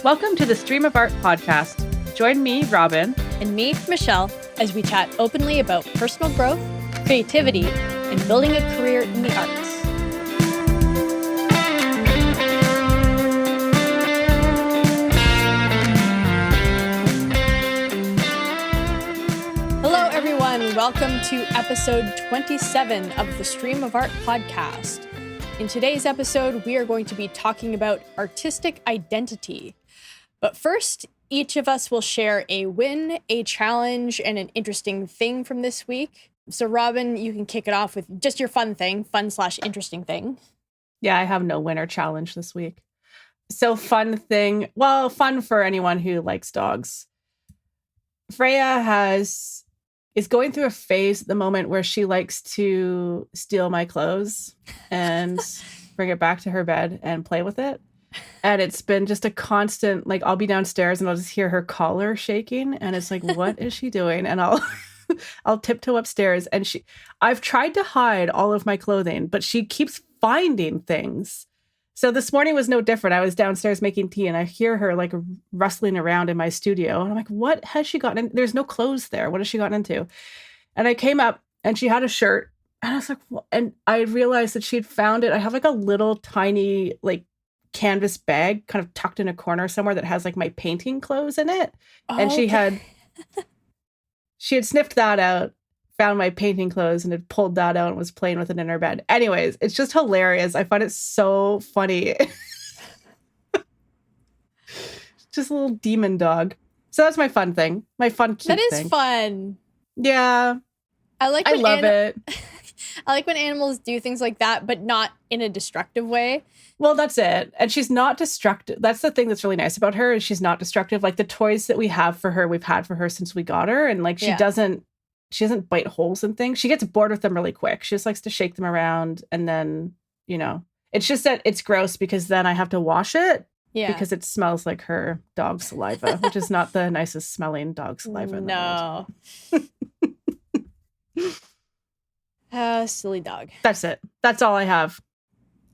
Welcome to the Stream of Art podcast. Join me, Robyn, and me, Michelle, as we chat openly about personal growth, creativity, and building a career in the arts. Hello, everyone. Welcome to episode 27 of the Stream of Art podcast. In today's episode, we are going to be talking about artistic identity. But first, each of us will share a win, a challenge, and an interesting thing from this week. So Robyn, you can kick it off with just your fun/interesting thing. Yeah, I have no winner challenge this week. So fun thing, well, fun for anyone who likes dogs. Freya is going through a phase at the moment where she likes to steal my clothes and bring it back to her bed and play with it. And it's been just a constant, like, I'll be downstairs and I'll just hear her collar shaking. And it's like, what is she doing? And I'll tiptoe upstairs. And I've tried to hide all of my clothing, but she keeps finding things. So this morning was no different. I was downstairs making tea and I hear her like rustling around in my studio. And I'm like, what has she gotten in? There's no clothes there. What has she gotten into? And I came up and she had a shirt. And I was like, what? And I realized that she'd found it. I have like a little tiny, like, canvas bag kind of tucked in a corner somewhere that has like my painting clothes in it. Oh, and she had sniffed that out, found my painting clothes and had pulled that out and was playing with it in her bed. Anyways, it's just hilarious. I find it so funny. Just a little demon dog. So that's my fun thing. My fun cute thing. That is fun. Yeah. I love it. I like when animals do things like that, but not in a destructive way. Well, that's it. And she's not destructive. That's the thing that's really nice about her is she's not destructive. Like the toys that we have for her, we've had for her since we got her. And like she doesn't bite holes in things. She gets bored with them really quick. She just likes to shake them around. And then, it's just that it's gross because then I have to wash it. Yeah. Because it smells like her dog saliva, which is not the nicest smelling dog saliva in the world. Silly dog. That's it. That's all I have.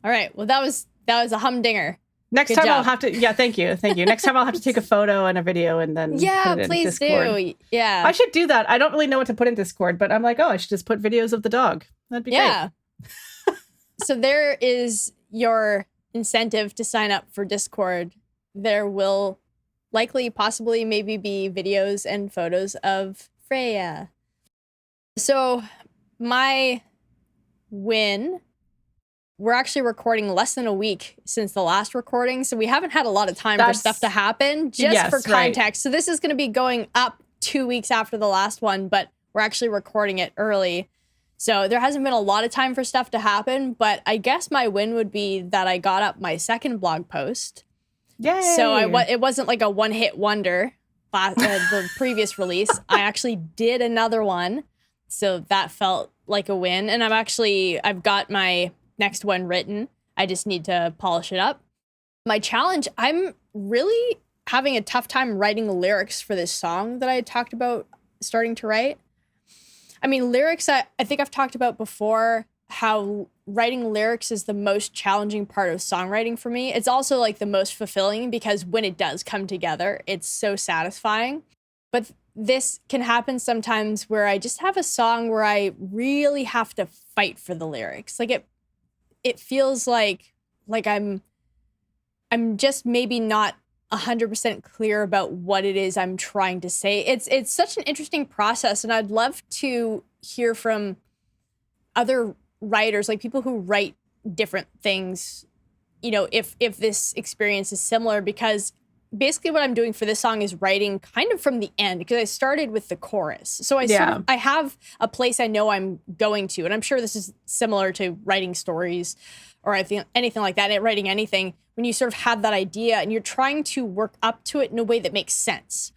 All right. Well, that was a humdinger. Next time I'll have to. Yeah, thank you. Next time I'll have to take a photo and a video and then put it in please Discord. Do. Yeah, I should do that. I don't really know what to put in Discord, but I'm like, I should just put videos of the dog. That'd be great. So there is your incentive to sign up for Discord. There will likely, possibly, maybe be videos and photos of Freya. So my win. We're actually recording less than a week since the last recording, so we haven't had a lot of time for stuff to happen, just for context. Right. So this is going to be going up 2 weeks after the last one, but we're actually recording it early. So there hasn't been a lot of time for stuff to happen, but I guess my win would be that I got up my second blog post. Yay! So it wasn't like a one-hit wonder, the previous release. I actually did another one, so that felt like a win. And I've got my next one written. I just need to polish it up. My challenge, I'm really having a tough time writing lyrics for this song that I talked about starting to write. I mean, lyrics, I think I've talked about before how writing lyrics is the most challenging part of songwriting for me. It's also like the most fulfilling because when it does come together, it's so satisfying. But this can happen sometimes where I just have a song where I really have to fight for the lyrics. Like it feels like I'm just maybe not 100% clear about what it is I'm trying to say. It's such an interesting process, and I'd love to hear from other writers, like people who write different things, if this experience is similar, because basically what I'm doing for this song is writing kind of from the end, because I started with the chorus. So I have a place I know I'm going to, and I'm sure this is similar to writing stories or I think anything like that, writing anything, when you sort of have that idea and you're trying to work up to it in a way that makes sense.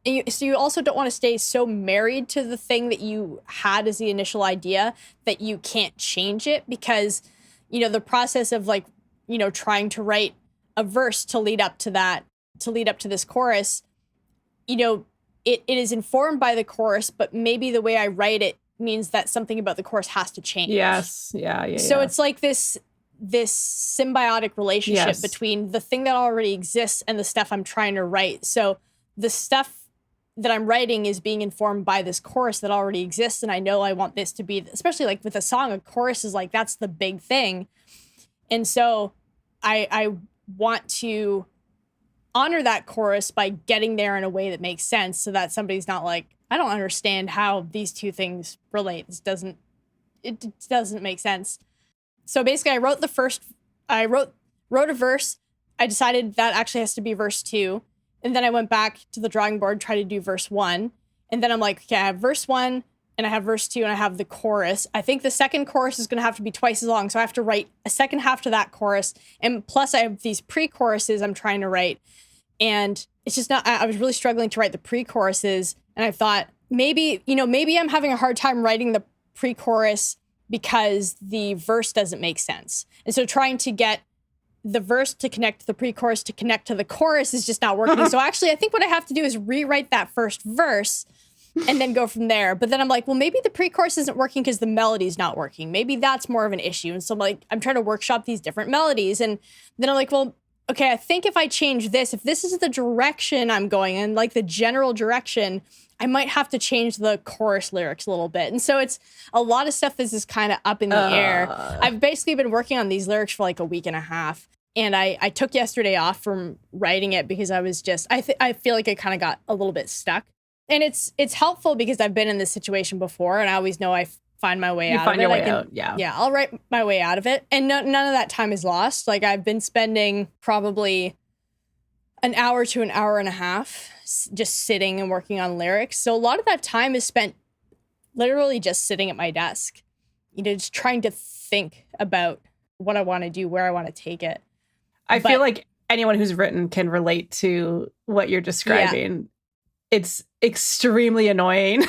And so you also don't want to stay so married to the thing that you had as the initial idea that you can't change it, because, the process of trying to write a verse to lead up to that, to lead up to this chorus, it is informed by the chorus, but maybe the way I write it means that something about the chorus has to change. Yes. Yeah. So it's like this this symbiotic relationship Yes. between the thing that already exists and the stuff I'm trying to write. So the stuff that I'm writing is being informed by this chorus that already exists. And I know I want this to be, especially like with a song, a chorus is like, that's the big thing. And so I want to honor that chorus by getting there in a way that makes sense so that somebody's not like, I don't understand how these two things relate. It doesn't make sense. So basically I wrote a verse. I decided that actually has to be verse 2. And then I went back to the drawing board, tried to do verse 1. And then I'm like, okay, I have verse 1 and I have verse 2 and I have the chorus. I think the second chorus is going to have to be twice as long. So I have to write a second half to that chorus. And plus I have these pre-choruses I'm trying to write. And it's just not, I was really struggling to write the pre-choruses. And I thought maybe I'm having a hard time writing the pre-chorus because the verse doesn't make sense. And so trying to get the verse to connect to the pre-chorus to connect to the chorus is just not working. So actually, I think what I have to do is rewrite that first verse and then go from there. But then I'm like, well, maybe the pre-chorus isn't working because the melody's not working. Maybe that's more of an issue. And so I'm trying to workshop these different melodies. And then I'm like, well, okay, I think if I change this, if this is the direction I'm going in, like the general direction, I might have to change the chorus lyrics a little bit. And so it's a lot of stuff that's just kind of up in the air. I've basically been working on these lyrics for like a week and a half. And I took yesterday off from writing it because I was just, I feel like I kind of got a little bit stuck. And it's helpful because I've been in this situation before and I always know I find my way out of it. You find your way out, yeah. Yeah, I'll write my way out of it. And none of that time is lost. Like I've been spending probably an hour to an hour and a half just sitting and working on lyrics. So a lot of that time is spent literally just sitting at my desk, just trying to think about what I want to do, where I want to take it. I feel like anyone who's written can relate to what you're describing. Yeah. It's extremely annoying.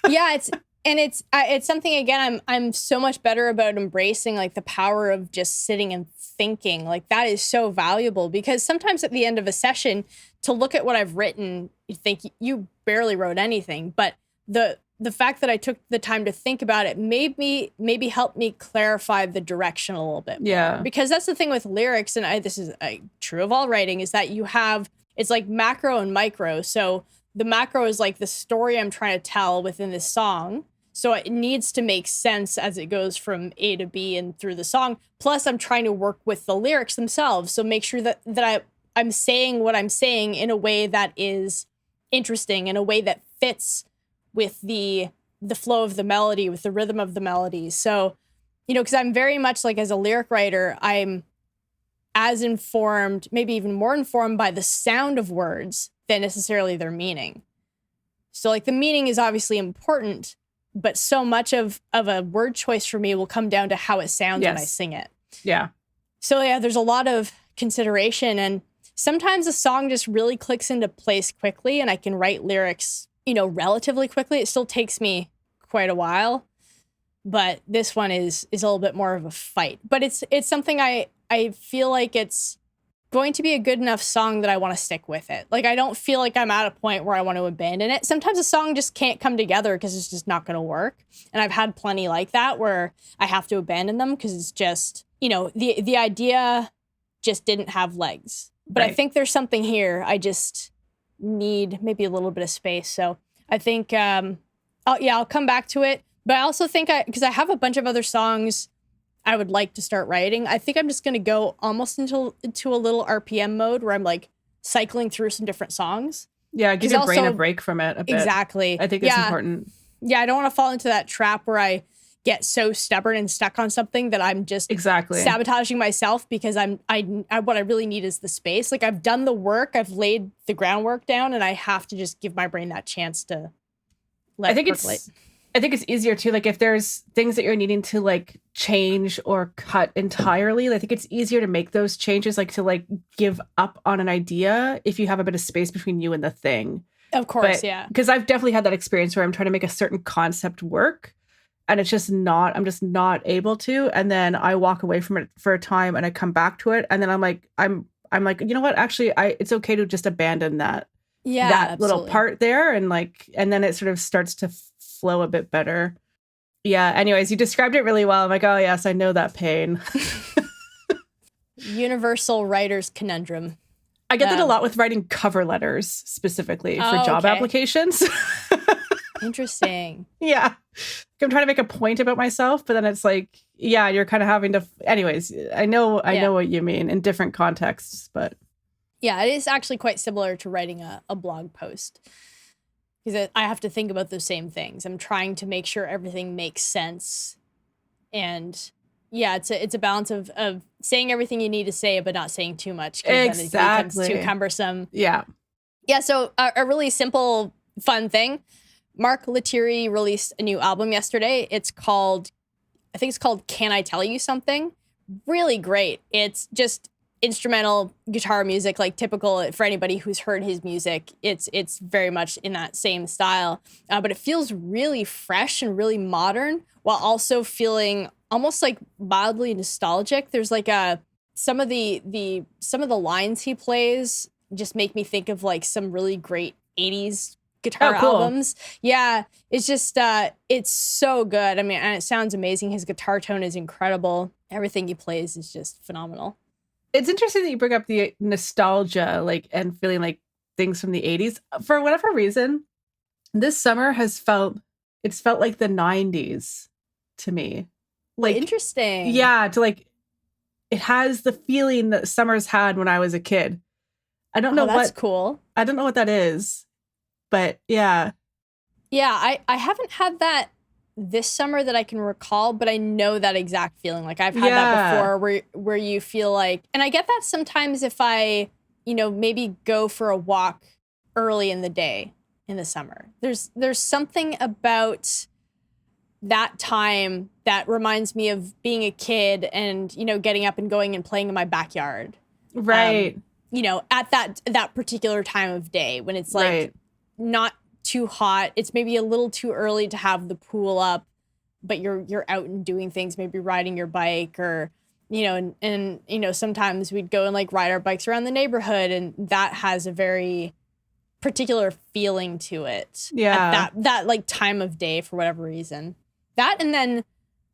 Yeah, it's something, again, I'm so much better about embracing like the power of just sitting and thinking. Like that is so valuable because sometimes at the end of a session to look at what I've written, you think you barely wrote anything. But the fact that I took the time to think about it maybe helped me clarify the direction a little bit more. Yeah. Because that's the thing with lyrics, and this is true of all writing, is that it's like macro and micro. So the macro is like the story I'm trying to tell within this song. So it needs to make sense as it goes from A to B and through the song. Plus, I'm trying to work with the lyrics themselves. So make sure that I'm saying what I'm saying in a way that is interesting, in a way that fits with the flow of the melody, with the rhythm of the melody. So, because I'm very much like as a lyric writer, I'm as informed, maybe even more informed by the sound of words than necessarily their meaning. So like the meaning is obviously important, but so much of a word choice for me will come down to how it sounds when I sing it. Yeah. So yeah, there's a lot of consideration, and sometimes a song just really clicks into place quickly and I can write lyrics, relatively quickly. It still takes me quite a while, but this one is a little bit more of a fight. But it's something I feel like it's going to be a good enough song that I want to stick with it. Like I don't feel like I'm at a point where I want to abandon it. Sometimes a song just can't come together because it's just not going to work. And I've had plenty like that where I have to abandon them because it's just, the idea just didn't have legs. But right. I think there's something here. I just need maybe a little bit of space. So I think, I'll come back to it. But I also think because I have a bunch of other songs I would like to start writing. I think I'm just going to go almost into a little RPM mode where I'm like cycling through some different songs. Yeah, give your brain a break from it a bit. Exactly. I think it's important. Yeah, I don't want to fall into that trap where I get so stubborn and stuck on something that I'm just sabotaging myself because what I really need is the space. Like I've done the work, I've laid the groundwork down, and I have to just give my brain that chance to let it percolate. I think it's easier too, like if there's things that you're needing to like change or cut entirely, I think it's easier to make those changes, like to like give up on an idea if you have a bit of space between you and the thing. Of course, yeah. Because I've definitely had that experience where I'm trying to make a certain concept work and I'm just not able to. And then I walk away from it for a time and I come back to it. And then I'm like, you know what? Actually, it's okay to just abandon that. Yeah, little part there. And then it sort of starts to flow a bit better. Yeah. Anyways, you described it really well. I'm like, oh, yes, I know that pain. Universal writer's conundrum. I get that a lot with writing cover letters specifically for job applications. Interesting. Yeah. I'm trying to make a point about myself, but then it's like, yeah, you're kind of having to. Anyways, I know what you mean in different contexts, but. Yeah, it is actually quite similar to writing a blog post. Because I have to think about those same things. I'm trying to make sure everything makes sense. And yeah, it's a balance of saying everything you need to say, but not saying too much. Exactly. Then it becomes too cumbersome. Yeah. Yeah, so a really simple, fun thing. Mark Lettieri released a new album yesterday. I think it's called Can I Tell You Something? Really great. It's just instrumental guitar music, like typical for anybody who's heard his music. It's very much in that same style, but it feels really fresh and really modern while also feeling almost like mildly nostalgic. There's like some of the lines he plays just make me think of like some really great 80s guitar albums. Yeah, it's just it's so good. I mean, and it sounds amazing. His guitar tone is incredible. Everything he plays is just phenomenal. It's interesting that you bring up the nostalgia, like, and feeling like things from the 80s. For whatever reason, this summer felt like the 90s to me. Like, interesting. Yeah, to like, it has the feeling that summers had when I was a kid. I don't know that's cool. I don't know what that is, but yeah. Yeah, I haven't had that this summer that I can recall, but I know that exact feeling. Like I've had that before where you feel like, and I get that sometimes if I, maybe go for a walk early in the day in the summer. There's something about that time that reminds me of being a kid and, getting up and going and playing in my backyard. Right. At that particular time of day when it's like not too hot. It's maybe a little too early to have the pool up, but you're out and doing things, maybe riding your bike or, and sometimes we'd go and like ride our bikes around the neighborhood, and that has a very particular feeling to it. Yeah. At that like time of day for whatever reason. That, and then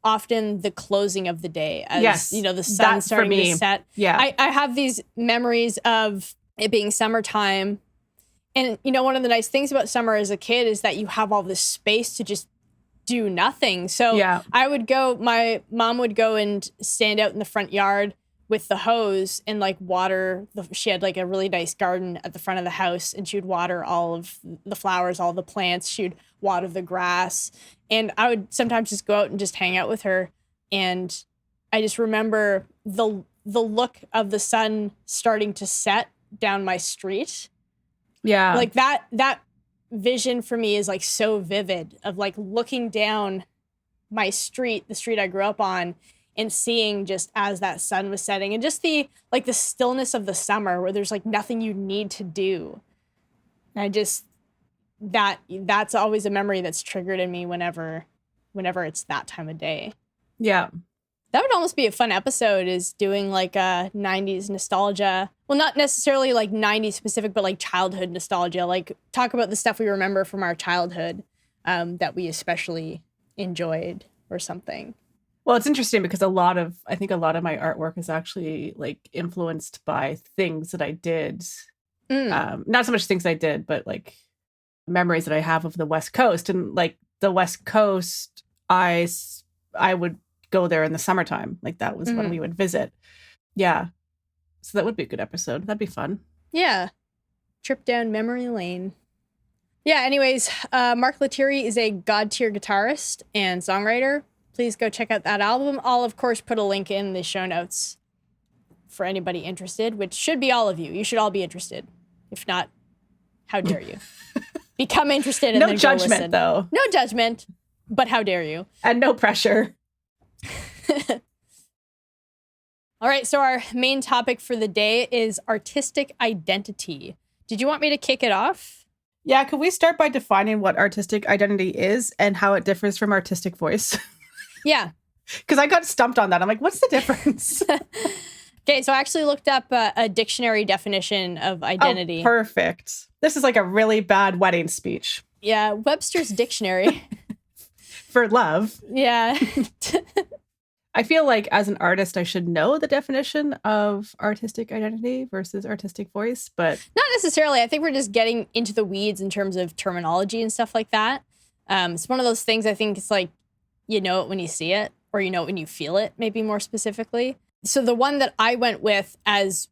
often the closing of the day as, the sun starting to set. Yeah. I have these memories of it being summertime. And, one of the nice things about summer as a kid is that you have all this space to just do nothing. So my mom would go and stand out in the front yard with the hose and like water. She had like a really nice garden at the front of the house, and she would water all of the flowers, all the plants. She would water the grass. And I would sometimes just go out and just hang out with her. And I just remember the look of the sun starting to set down my street. Yeah. Like that vision for me is like so vivid of like looking down my street, the street I grew up on, and seeing just as that sun was setting, and just the stillness of the summer where there's like nothing you need to do. And I just, that's always a memory that's triggered in me whenever it's that time of day. Yeah. That would almost be a fun episode, is doing like a 90s nostalgia. Well, not necessarily like 90s specific, but like childhood nostalgia. Like talk about the stuff we remember from our childhood that we especially enjoyed or something. Well, it's interesting because I think a lot of my artwork is actually like influenced by things that I did. Not so much things I did, but like memories that I have of the West Coast. And like the West Coast, I would go there in the summertime. Like that was when we would visit. Yeah. So that would be a good episode. That'd be fun. Yeah. Trip down memory lane. Yeah, anyways, Mark Lettieri is a god tier guitarist and songwriter. Please go check out that album. I'll, of course, put a link in the show notes for anybody interested, which should be all of you. You should all be interested. If not, how dare you? Become interested and no then judgment, go listen. Though. No judgment, but how dare you? And no pressure. All right, so our main topic for the day is artistic identity. Did you want me to kick it off? Yeah, could we start by defining what artistic identity is and how it differs from artistic voice? Yeah. Because I got stumped on that. I'm like, what's the difference? Okay, so I actually looked up a dictionary definition of identity. Oh, perfect. This is like a really bad wedding speech. Yeah, Webster's Dictionary. for love. Yeah. I feel like as an artist, I should know the definition of artistic identity versus artistic voice, but Not necessarily. I think we're just getting into the weeds in terms of terminology and stuff like that. It's one of those things. I think it's like, you know it when you see it, or you know it when you feel it, maybe more specifically. So the one that I went with as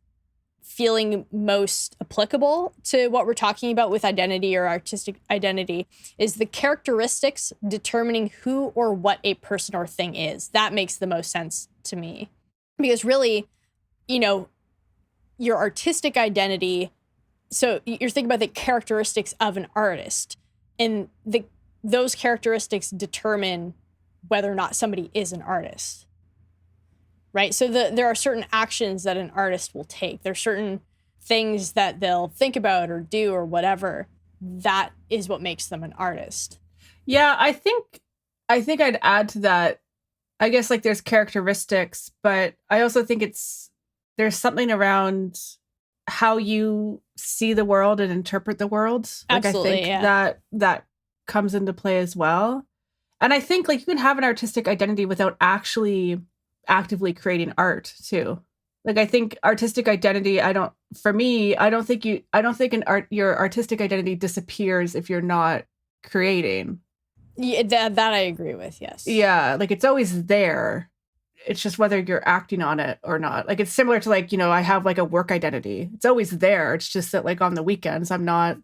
feeling most applicable to what we're talking about with identity or artistic identity is the characteristics determining who or what a person or thing is. That makes the most sense to me. Because really, you know, your artistic identity, so you're thinking about the characteristics of an artist, and those characteristics determine whether or not somebody is an artist. Right? So there are certain actions that an artist will take. There are certain things that they'll think about or do or whatever. That is what makes them an artist. yeah, I think I'd add to that. I guess like there's characteristics, but I also think there's something around how you see the world and interpret the world. Like Absolutely, I think yeah. that comes into play as well. And I think like you can have an artistic identity without actually actively creating art too. Like I think artistic identity, I don't think your artistic identity disappears if you're not creating. Yeah, that I agree with, yes. Yeah, like it's always there. It's just whether you're acting on it or not. Like it's similar to like, you know, I have like a work identity. It's always there. It's just that like on the weekends I'm not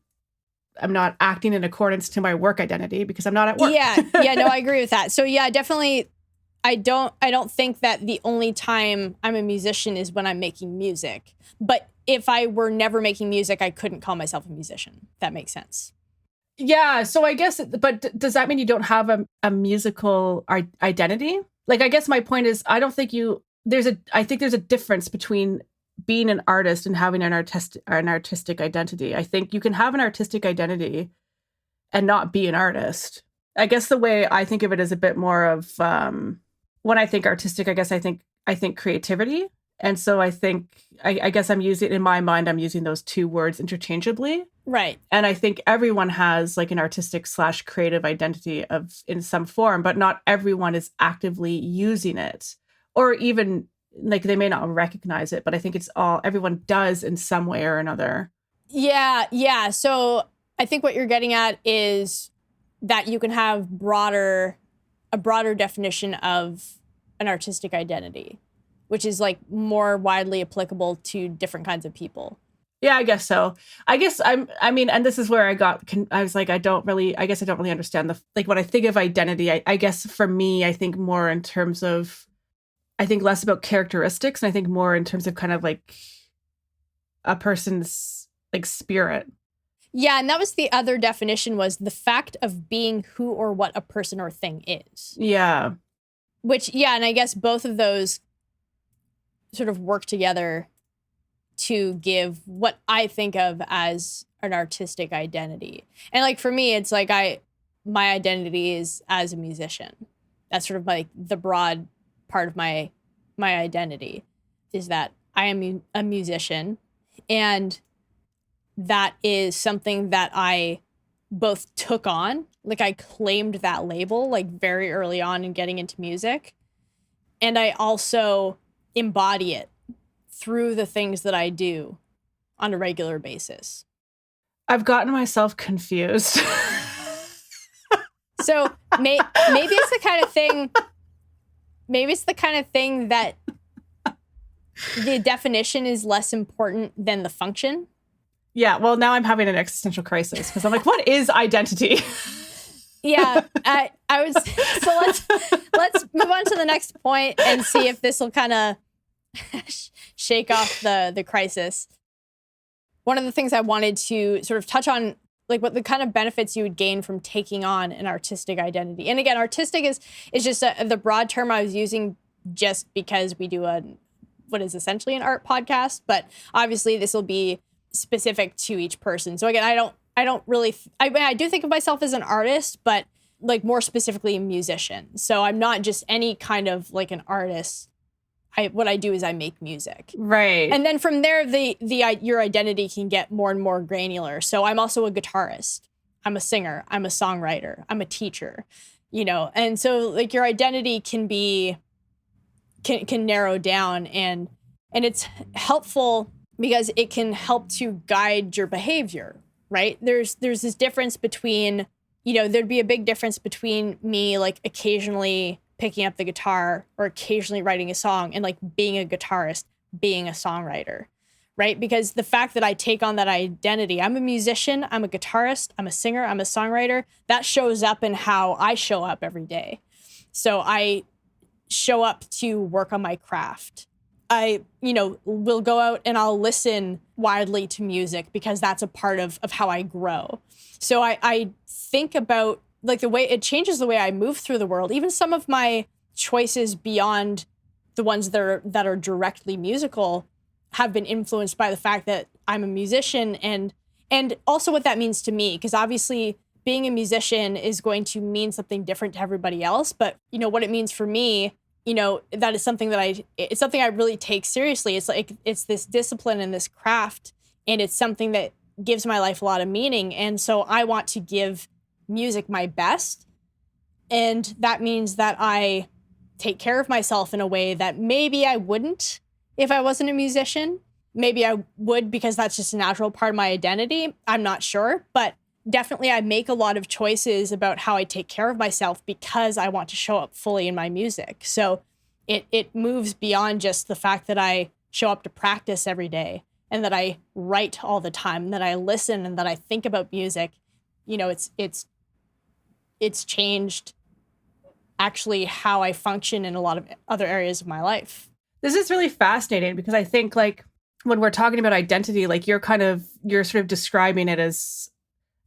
acting in accordance to my work identity because I'm not at work. Yeah, no, I agree with that. So yeah, definitely I don't think that the only time I'm a musician is when I'm making music. But if I were never making music, I couldn't call myself a musician. That makes sense. Yeah, so I guess, but does that mean you don't have a musical identity? Like, I guess my point is, I think there's a difference between being an artist and having an artistic identity. I think you can have an artistic identity and not be an artist. I guess the way I think of it is a bit more of, when I think artistic, I guess I think creativity. And so I think, I guess I'm using those two words interchangeably. Right. And I think everyone has like an artistic / creative identity in some form, but not everyone is actively using it, or even like they may not recognize it, but I think everyone does in some way or another. Yeah. So I think what you're getting at is that you can have a broader definition of an artistic identity, which is like more widely applicable to different kinds of people. Yeah, I guess so. I mean, and this is where I was like, I don't really understand when I think of identity, I guess for me, I think more in terms of, I think less about characteristics, and I think more in terms of kind of like a person's like spirit. Yeah, and that was the other definition, was the fact of being who or what a person or thing is. Yeah. Which, yeah, and I guess both of those sort of work together to give what I think of as an artistic identity. And like for me, it's like my identity is as a musician. That's sort of like the broad part of my identity, is that I am a musician, and that is something that I both took on. Like I claimed that label like very early on in getting into music, and I also embody it through the things that I do on a regular basis. I've gotten myself confused. So maybe it's the kind of thing. Maybe it's the kind of thing that the definition is less important than the function. Yeah. Well, now I'm having an existential crisis because I'm like, what is identity? Yeah, I was. So let's move on to the next point and see if this will kind of shake off the crisis. One of the things I wanted to sort of touch on, like what the kind of benefits you would gain from taking on an artistic identity. And again, artistic is just the broad term I was using just because we do what is essentially an art podcast, but obviously this will be specific to each person. So again, I don't really, I do think of myself as an artist, but like more specifically a musician. So I'm not just any kind of like an artist. What I do is I make music. Right. And then from there, your identity can get more and more granular. So I'm also a guitarist. I'm a singer. I'm a songwriter. I'm a teacher. you know, and so like your identity can narrow down, and it's helpful because it can help to guide your behavior, right? There's this difference between, you know, there'd be a big difference between me like occasionally picking up the guitar or occasionally writing a song and like being a guitarist, being a songwriter, right? Because the fact that I take on that identity, I'm a musician, I'm a guitarist, I'm a singer, I'm a songwriter, that shows up in how I show up every day. So I show up to work on my craft. I, you know, will go out and I'll listen widely to music because that's a part of how I grow. So I think about like the way it changes the way I move through the world. Even some of my choices beyond the ones that are directly musical have been influenced by the fact that I'm a musician and also what that means to me. Because obviously being a musician is going to mean something different to everybody else. But, you know, what it means for me, you know, that is something it's something I really take seriously. It's like, it's this discipline and this craft, and it's something that gives my life a lot of meaning. And so I want to give music my best. And that means that I take care of myself in a way that maybe I wouldn't if I wasn't a musician. Maybe I would because that's just a natural part of my identity. I'm not sure, but definitely I make a lot of choices about how I take care of myself because I want to show up fully in my music. So it moves beyond just the fact that I show up to practice every day and that I write all the time, and that I listen and that I think about music. You know, it's changed actually how I function in a lot of other areas of my life. This is really fascinating because I think like when we're talking about identity, like you're sort of describing it as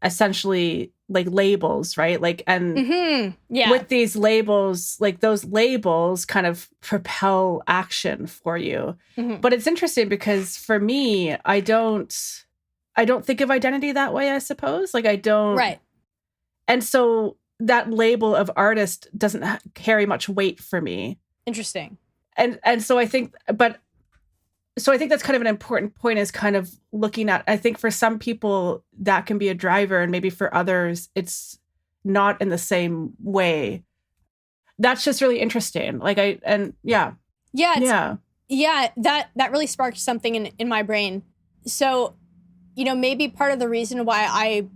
essentially like labels, right? Like, and with these labels, like those labels kind of propel action for you. But it's interesting because for me, I don't think of identity that way, I suppose. Like I don't. Right. And so that label of artist doesn't carry much weight for me. Interesting. And so I think that's kind of an important point, is kind of looking at, I think for some people that can be a driver, and maybe for others it's not in the same way. That's just really interesting. Like that really sparked something in my brain. So, you know, maybe part of the reason why I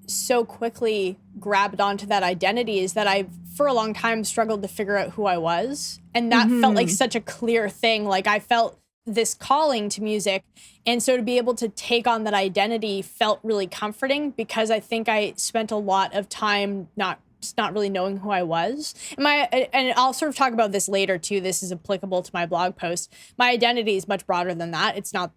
so quickly grabbed onto that identity is that I've for a long time struggled to figure out who I was. And that felt like such a clear thing. Like I felt this calling to music. And so to be able to take on that identity felt really comforting, because I think I spent a lot of time not really knowing who I was. And I'll sort of talk about this later too. This is applicable to my blog post. My identity is much broader than that. It's not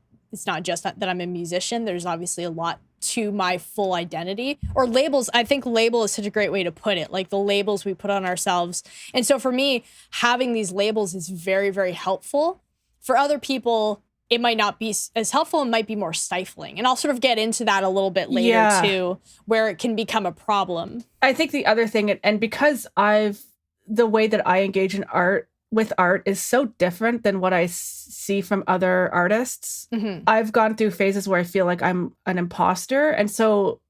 just that I'm a musician. There's obviously a lot to my full identity, or labels. I think label is such a great way to put it, like the labels we put on ourselves. And so for me, having these labels is very, very helpful. For other people, it might not be as helpful and might be more stifling. And I'll sort of get into that a little bit later too, where it can become a problem. I think the other thing, and because the way that I engage in art is so different than what I see from other artists. I've gone through phases where I feel like I'm an imposter. And so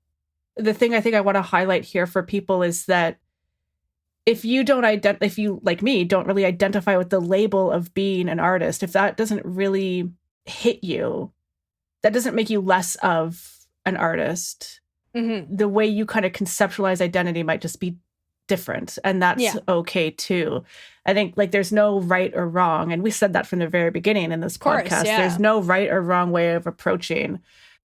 the thing I think I want to highlight here for people is that if you like me, don't really identify with the label of being an artist, if that doesn't really hit you, that doesn't make you less of an artist. The way you kind of conceptualize identity might just be different, and that's okay too. I think like there's no right or wrong, and we said that from the very beginning in this podcast. There's no right or wrong way of approaching.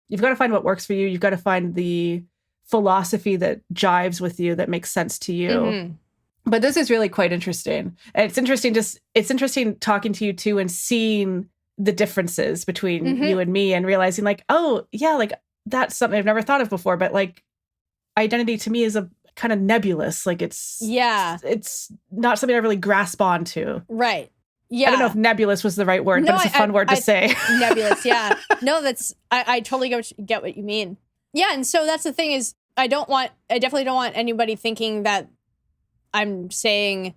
You've got to find what works for you. You've got to find the philosophy that jives with you, that makes sense to you. But this is really quite interesting. And it's interesting talking to you too and seeing the differences between you and me, and realizing like, oh yeah, like that's something I've never thought of before. But like identity to me is a kind of nebulous. Like it's not something I really grasp onto. Right. Yeah. I don't know if nebulous was the right word, but it's a fun word to say. Nebulous. Yeah. No, I totally get what you mean. Yeah. And so that's the thing is I definitely don't want anybody thinking that I'm saying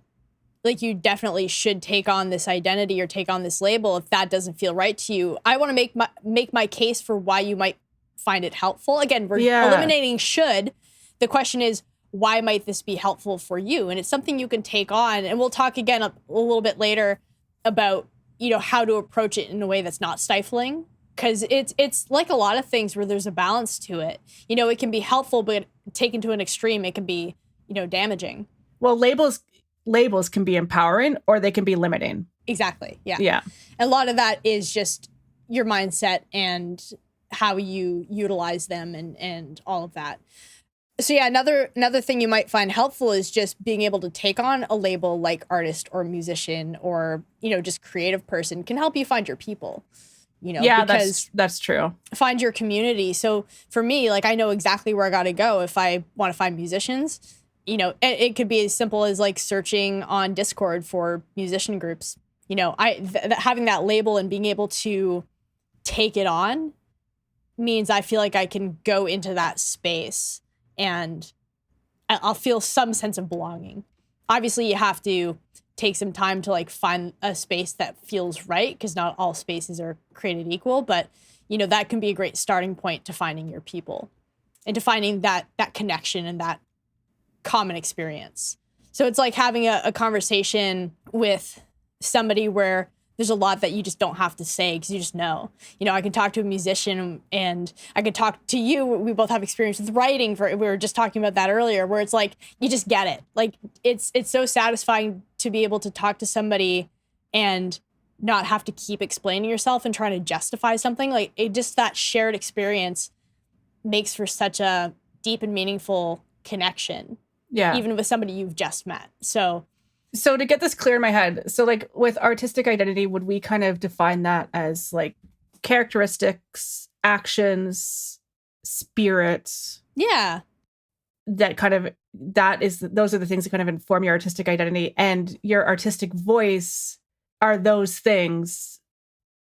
like you definitely should take on this identity or take on this label if that doesn't feel right to you. I want to make my case for why you might find it helpful. Again, we're eliminating should. The question is, why might this be helpful for you? And it's something you can take on. And we'll talk again a little bit later about, how to approach it in a way that's not stifling. Because it's like a lot of things where there's a balance to it. It can be helpful, but taken to an extreme, it can be, damaging. Well, labels can be empowering or they can be limiting. Exactly. Yeah. Yeah. A lot of that is just your mindset and how you utilize them and all of that. So yeah, another thing you might find helpful is just being able to take on a label like artist or musician or, just creative person can help you find your people, Yeah, because that's true. Find your community. So for me, like, I know exactly where I got to go if I want to find musicians. It could be as simple as like searching on Discord for musician groups. Having that label and being able to take it on means I feel like I can go into that space and I'll feel some sense of belonging. Obviously, you have to take some time to like find a space that feels right, because not all spaces are created equal. But, that can be a great starting point to finding your people and to finding that connection and that common experience. So it's like having a conversation with somebody where there's a lot that you just don't have to say because you just know. I can talk to a musician and I could talk to you. We both have experience with writing. We were just talking about that earlier, where it's like you just get it. Like it's so satisfying to be able to talk to somebody and not have to keep explaining yourself and trying to justify something. Like just that shared experience makes for such a deep and meaningful connection. Yeah. Even with somebody you've just met. So to get this clear in my head, so like with artistic identity, would we kind of define that as like characteristics, actions, spirits? Yeah. Those are the things that kind of inform your artistic identity, and your artistic voice are those things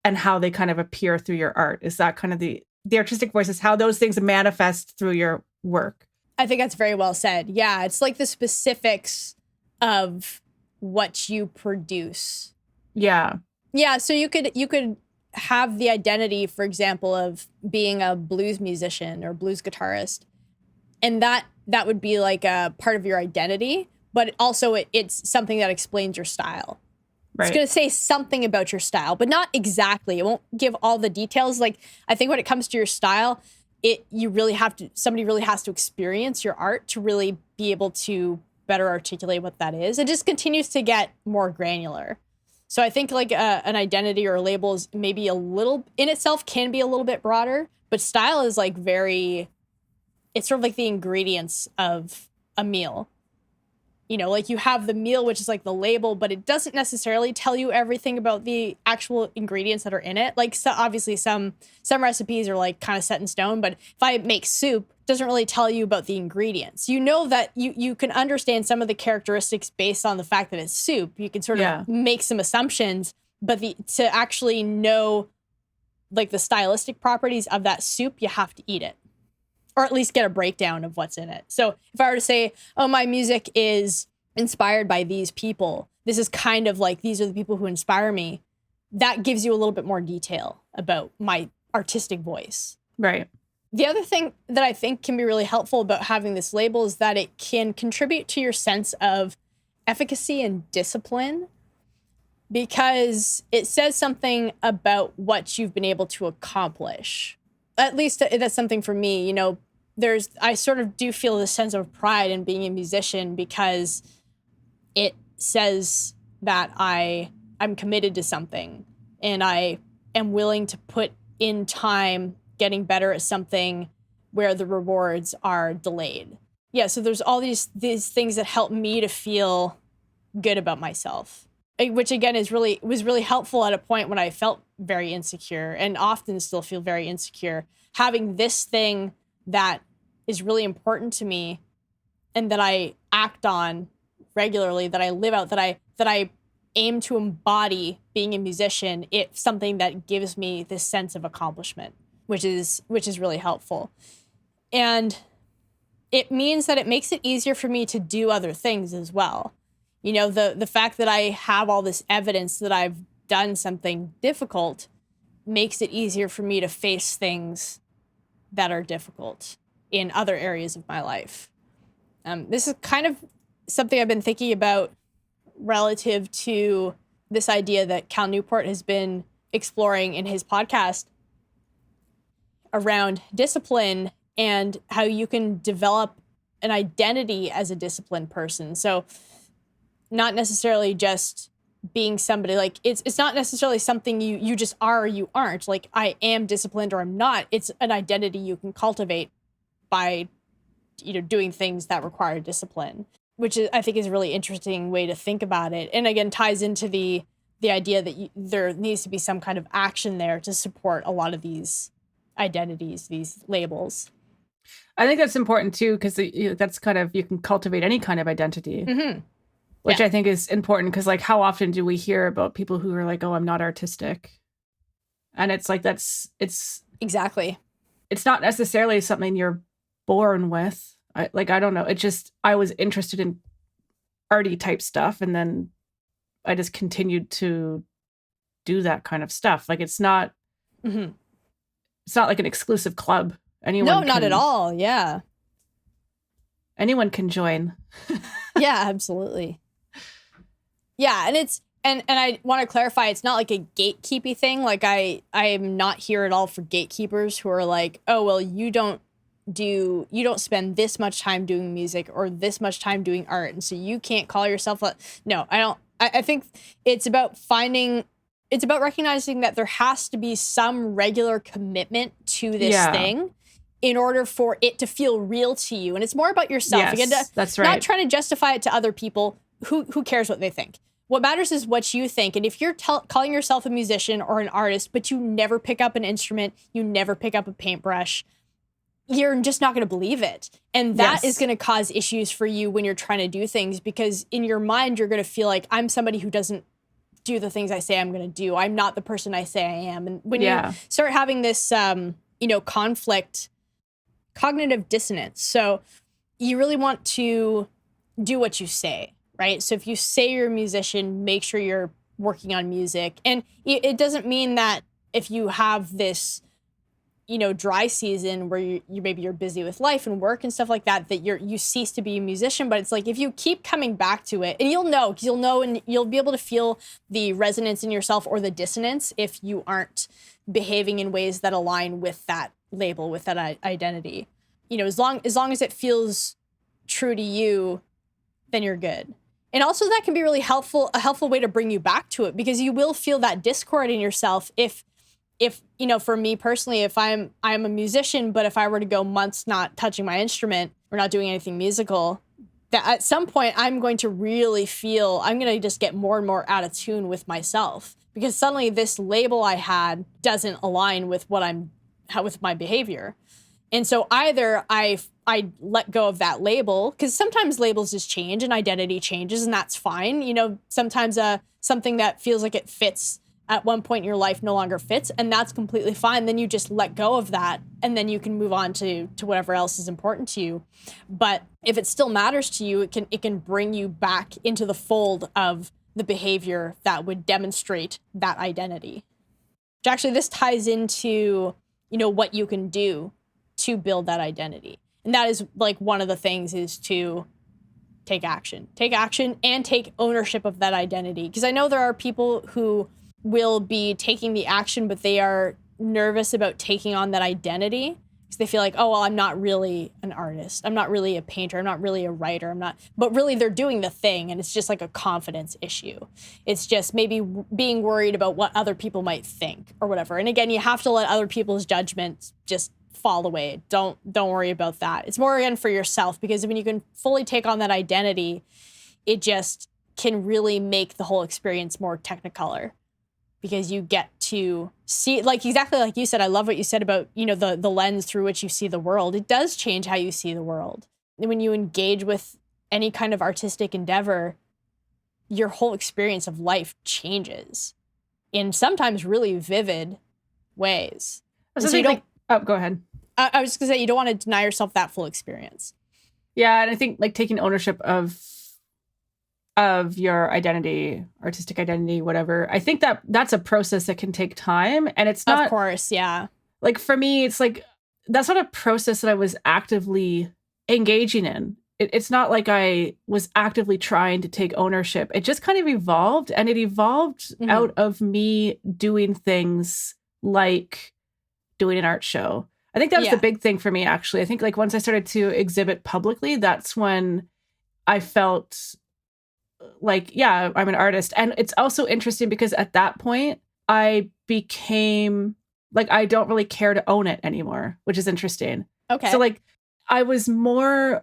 and how they kind of appear through your art. Is that kind of the artistic voice is how those things manifest through your work? I think that's very well said. Yeah. It's like the specifics of what you produce. Yeah. Yeah, so you could have the identity, for example, of being a blues musician or blues guitarist. And that would be like a part of your identity, but also it's something that explains your style. Right. It's going to say something about your style, but not exactly. It won't give all the details. Like, I think when it comes to your style, somebody really has to experience your art to really be able to better articulate what that is. It just continues to get more granular. So I think like an identity or a label is maybe a little in itself can be a little bit broader, but style is like it's sort of like the ingredients of a meal. Like you have the meal, which is like the label, but it doesn't necessarily tell you everything about the actual ingredients that are in it. Like, so obviously some recipes are like kind of set in stone, but if I make soup, it doesn't really tell you about the ingredients. That you can understand some of the characteristics based on the fact that it's soup. You can sort of make some assumptions, but to actually know like the stylistic properties of that soup, you have to eat it. Or at least get a breakdown of what's in it. So if I were to say, oh, my music is inspired by these people, this is kind of like, these are the people who inspire me, that gives you a little bit more detail about my artistic voice. Right. The other thing that I think can be really helpful about having this label is that it can contribute to your sense of efficacy and discipline, because it says something about what you've been able to accomplish. At least that's something for me. I sort of do feel this sense of pride in being a musician, because it says that I'm committed to something and I am willing to put in time getting better at something where the rewards are delayed. Yeah, so there's all these things that help me to feel good about myself, which again was really helpful at a point when I felt very insecure and often still feel very insecure. Having this thing that is really important to me and that I act on regularly, that I live out, that I aim to embody being a musician, it's something that gives me this sense of accomplishment, which is really helpful. And it means that it makes it easier for me to do other things as well. The fact that I have all this evidence that I've done something difficult makes it easier for me to face things that are difficult in other areas of my life. This is kind of something I've been thinking about relative to this idea that Cal Newport has been exploring in his podcast around discipline and how you can develop an identity as a disciplined person. So not necessarily just being somebody, like it's not necessarily something you just are or you aren't. Like, I am disciplined or I'm not. It's an identity you can cultivate by, doing things that require discipline, which I think is a really interesting way to think about it. And again, ties into the idea that there needs to be some kind of action there to support a lot of these identities, these labels. I think that's important too, because that's kind of, you can cultivate any kind of identity. Mm-hmm. Which I think is important, because like, how often do we hear about people who are like, oh, I'm not artistic? And it's like, it's exactly. It's not necessarily something you're born with. I don't know. It just, I was interested in arty type stuff, and then I just continued to do that kind of stuff. Like, it's not like an exclusive club. Anyone not at all. Yeah. Anyone can join. Yeah, absolutely. Yeah, and I want to clarify, it's not like a gatekeepy thing. Like, I am not here at all for gatekeepers who are like, oh, well, you don't spend this much time doing music or this much time doing art, and so you can't call yourself no, I don't. I think it's about recognizing that there has to be some regular commitment to this thing in order for it to feel real to you. And it's more about yourself. Yes, Again, that's right. Not trying to justify it to other people. Who cares what they think? What matters is what you think. And if you're calling yourself a musician or an artist, but you never pick up an instrument, you never pick up a paintbrush, you're just not going to believe it. And that is going to cause issues for you when you're trying to do things, because in your mind, you're going to feel like, I'm somebody who doesn't do the things I say I'm going to do. I'm not the person I say I am. And when you start having this, conflict, cognitive dissonance. So you really want to do what you say, right? So if you say you're a musician, make sure you're working on music. And it doesn't mean that if you have this, dry season where you maybe you're busy with life and work and stuff like that, that you cease to be a musician. But it's like, if you keep coming back to it, and you'll know, and you'll be able to feel the resonance in yourself or the dissonance if you aren't behaving in ways that align with that label, with that identity. As long as it feels true to you, then you're good. And also, that can be really helpful, a helpful way to bring you back to it, because you will feel that discord in yourself if for me personally, if I'm a musician, but if I were to go months not touching my instrument or not doing anything musical, that at some point I'm going to really feel, I'm going to just get more and more out of tune with myself, because suddenly this label I had doesn't align with with my behavior. And so either I let go of that label, because sometimes labels just change and identity changes, and that's fine. Sometimes something that feels like it fits at one point in your life no longer fits, and that's completely fine. Then you just let go of that, and then you can move on to whatever else is important to you. But if it still matters to you, it can bring you back into the fold of the behavior that would demonstrate that identity. Which actually, this ties into, what you can do to build that identity. And that is like one of the things is to take action and take ownership of that identity. Because I know there are people who will be taking the action, but they are nervous about taking on that identity because they feel like, oh, well, I'm not really an artist. I'm not really a painter. I'm not really a writer. But really they're doing the thing, and it's just like a confidence issue. It's just maybe being worried about what other people might think or whatever. And again, you have to let other people's judgments just fall away. Don't worry about that. It's more, again, for yourself, because when you can fully take on that identity, it just can really make the whole experience more technicolor. Because you get to see, exactly like you said, I love what you said about, the lens through which you see the world. It does change how you see the world. And when you engage with any kind of artistic endeavor, your whole experience of life changes in sometimes really vivid ways. So you don't. Oh, go ahead. I was just gonna say, you don't want to deny yourself that full experience. Yeah, and I think taking ownership of your identity, artistic identity, whatever. I think that's a process that can take time, and it's not. Of course, yeah. For me, it's that's not a process that I was actively engaging in. it's not like I was actively trying to take ownership. It just kind of evolved, and it evolved out of me doing things like doing an art show. I think that was the big thing for me, actually. I think like once I started to exhibit publicly, that's when I felt like, yeah, I'm an artist. And it's also interesting because at that point, I became like, I don't really care to own it anymore, which is interesting. Okay. So like, I was more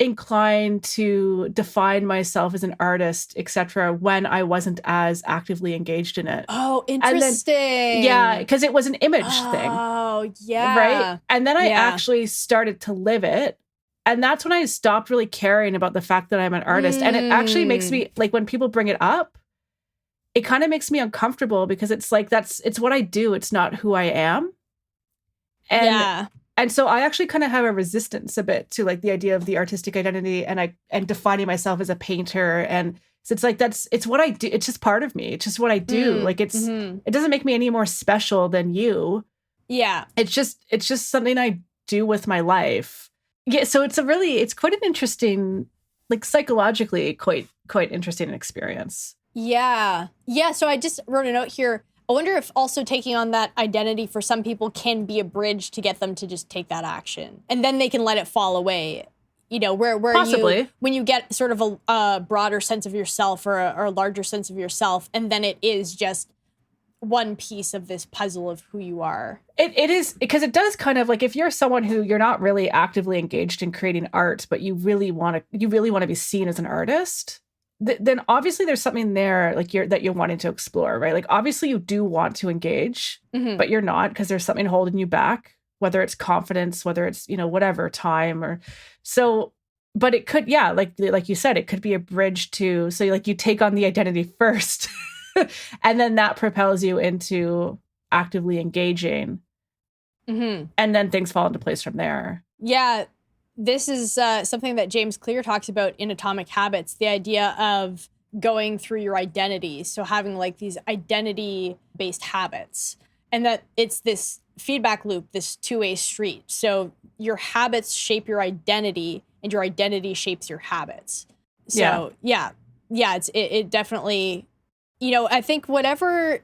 inclined to define myself as an artist, etc., when I wasn't as actively engaged in it. Oh, interesting. Yeah, because it was an image thing. Oh, yeah. Right? And then I actually started to live it. And that's when I stopped really caring about the fact that I'm an artist. And it actually makes me, like, when people bring it up, it kind of makes me uncomfortable because it's like, it's what I do. It's not who I am. And so I actually kind of have a resistance a bit to like the idea of the artistic identity and defining myself as a painter. And so it's like, it's what I do. It's just part of me. It's just what I do. Like it doesn't make me any more special than you. Yeah. It's just something I do with my life. Yeah. So it's quite an interesting, like psychologically quite interesting experience. Yeah. Yeah. So I just wrote a note here. I wonder if also taking on that identity for some people can be a bridge to get them to just take that action. And then they can let it fall away. You know, where possibly when you get sort of a broader sense of yourself or a larger sense of yourself, and then it is just one piece of this puzzle of who you are. It is, because it does kind of like, if you're someone who you're not really actively engaged in creating art, but you really want to be seen as an artist, then obviously there's something there like that you're wanting to explore, right? Like obviously you do want to engage, but you're not, because there's something holding you back, whether it's confidence, whether it's, whatever, time or so. But it could, like you said, it could be a bridge to, so like you take on the identity first and then that propels you into actively engaging. And then things fall into place from there. Yeah. This is something that James Clear talks about in Atomic Habits, the idea of going through your identity. So having like these identity-based habits, and that it's this feedback loop, this two-way street. So your habits shape your identity and your identity shapes your habits. So it definitely, I think whatever